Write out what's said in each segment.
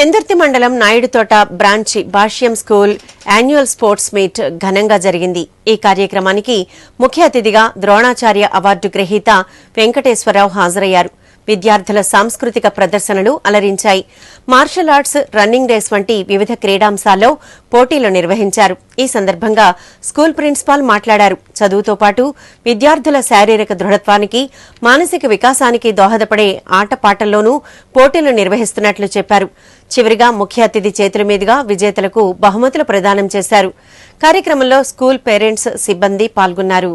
పెందుర్తి మండలం నాయుడుతోట బ్రాంచి భాష్యం school annual sports meet ఘనంగా జరిగింది. ఈ కార్యక్రమానికి ముఖ్య అతిథిగా ద్రోణాచార్య అవార్డు గ్రహీత వెంకటేశ్వరరావు హాజరయ్యారు. విద్యార్థుల సాంస్కృతిక ప్రదర్శనలు అలరించాయి. మార్షల్ ఆర్ట్స్, రన్నింగ్ రేస్ వంటి వివిధ క్రీడాంశాల్లో పోటీలు నిర్వహించారు. ఈ సందర్భంగా స్కూల్ ప్రిన్సిపాల్ మాట్లాడారు. చదువుతో పాటు విద్యార్థుల శారీరక దృఢత్వానికి, మానసిక వికాసానికి దోహదపడే ఆటపాటల్లోనూ పోటీలు నిర్వహిస్తున్నట్లు చెప్పారు. చివరిగా ముఖ్య అతిథి చేతుల మీదుగా విజేతలకు బహుమతులు ప్రదానం చేశారు. కార్యక్రమంలో స్కూల్ పేరెంట్స్, సిబ్బంది పాల్గొన్నారు.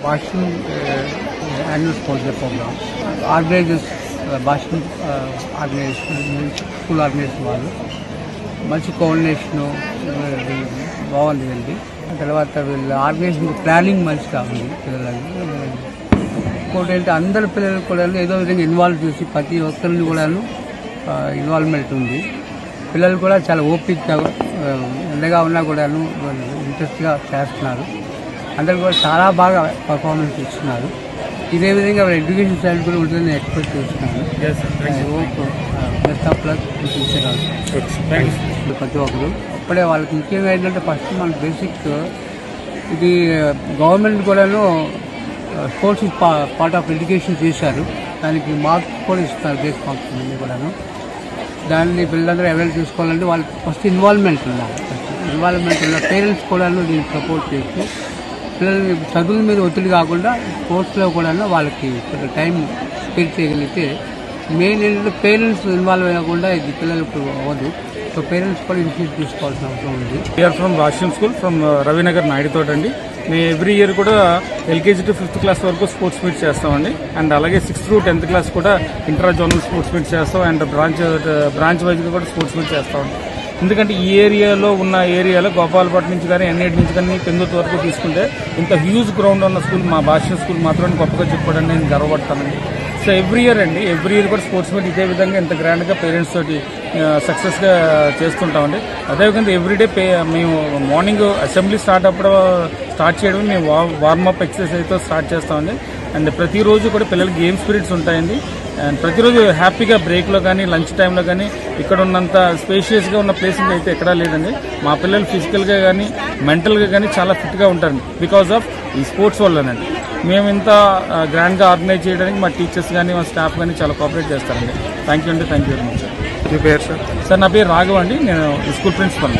Boston annual sponsor program organizes Boston organization, school organization వాళ్ళు మంచి కోఆర్డినేషన్ బాగుంది. తర్వాత వీళ్ళ ఆర్గనైజేషన్ ప్లానింగ్ మంచిగా ఉంది. పిల్లలకి ఇంకోటి ఏంటంటే అందరి పిల్లలు కూడా ఏదో విధంగా ఇన్వాల్వ్ చేసి ప్రతి ఒక్కరిని కూడాను ఇన్వాల్వ్మెంట్ ఉంది. పిల్లలు కూడా చాలా ఓపికగా ఎండగా ఉన్నా కూడాను ఇంట్రెస్ట్గా చేస్తున్నారు. అందరూ కూడా చాలా బాగా పర్ఫార్మెన్స్ ఇస్తున్నారు. ఇదే విధంగా ఎడ్యుకేషన్ సైడ్ కూడా ఉంటుందని ఎక్స్పెక్ట్ చేస్తున్నాను. బెస్ట్ ఆఫ్ లక్ ప్రతి ఒక్కరు. అప్పుడే వాళ్ళకి ముఖ్యంగా ఏంటంటే ఫస్ట్ మన బేసిక్ ఇది గవర్నమెంట్ కూడాను స్పోర్ట్స్ పార్ట్ ఆఫ్ ఎడ్యుకేషన్ చేశారు. దానికి మార్క్స్ కూడా ఇస్తున్నారు, బేస్ మార్క్స్ అన్నీ కూడాను. దాన్ని పిల్లలందరూ అవైల్ చేసుకోవాలంటే వాళ్ళకి ఫస్ట్ ఇన్వాల్వ్మెంట్ ఉండాలి. ఇన్వాల్వ్మెంట్ ఉన్న పేరెంట్స్ కూడాను దీన్ని సపోర్ట్ చేస్తూ పిల్లల్ని చదువుల మీద ఒత్తిడి కాకుండా స్పోర్ట్స్లో కూడా వాళ్ళకి టైం స్పెండ్ చేయగలిగితే మెయిన్ ఏంటంటే పేరెంట్స్ ఇన్వాల్వ్ అవ్వకుండా ఇది పిల్లలకు అవ్వదు. సో పేరెంట్స్ కూడా ఇనిషియేటివ్ తీసుకోవాల్సిన అవసరం ఉంది. We're from Bhashyam school from Ravinagar Naidutota అండి. మేము ఎవ్రీ ఇయర్ కూడా ఎల్కేజీ టు 5th క్లాస్ వరకు స్పోర్ట్స్ మీట్ చేస్తామండి. అండ్ అలాగే 6th to 10th క్లాస్ కూడా ఇంట్రా జోనల్ స్పోర్ట్స్ మీట్ చేస్తాం. అండ్ బ్రాంచ్ వైజ్గా కూడా స్పోర్ట్స్ మీట్ చేస్తామండి. ఎందుకంటే ఈ ఏరియాలో గోపాలపట్నం నుంచి కానీ ఎన్ఐటి నుంచి కానీ పెందుర్తి వరకు తీసుకుంటే ఇంత హ్యూజ్ గ్రౌండ్ ఉన్న స్కూల్ మా భాష్యం స్కూల్ మాత్రం గొప్పగా చెప్పుకోవడానికి నేను గర్వపడతానండి. సో ఎవ్రీ ఇయర్ కూడా స్పోర్ట్స్ మీట్ ఇదే విధంగా ఇంత గ్రాండ్గా పేరెంట్స్ తోటి సక్సెస్గా చేస్తుంటామండి. అదేవిధంగా ఎవ్రీడే మేము మార్నింగ్ అసెంబ్లీ స్టార్ట్ చేయడం మేము వార్మప్ ఎక్సర్సైజ్ అయితే స్టార్ట్ చేస్తామండి. అండ్ ప్రతిరోజు కూడా పిల్లలకి గేమ్ స్పిరిట్స్ ఉంటాయండి. అండ్ ప్రతిరోజు హ్యాపీగా బ్రేక్లో కానీ లంచ్ టైంలో కానీ ఇక్కడ ఉన్నంత స్పేషియస్గా ఉన్న ప్లేసింగ్ అయితే ఎక్కడా లేదండి. మా పిల్లలు ఫిజికల్గా కానీ మెంటల్గా కానీ చాలా ఫిట్గా ఉంటారండి బికాజ్ ఆఫ్ ఈ స్పోర్ట్స్ వల్లనండి. మేము ఇంత గ్రాండ్గా ఆర్గనైజ్ చేయడానికి మా టీచర్స్ కానీ మా స్టాఫ్ కానీ చాలా కోఆపరేట్ చేస్తారండి. Thank you very much. మీ పేరు సార్? సార్ నా పేరు రాఘవ్ అండి. నేను స్కూల్ ప్రిన్సిపల్.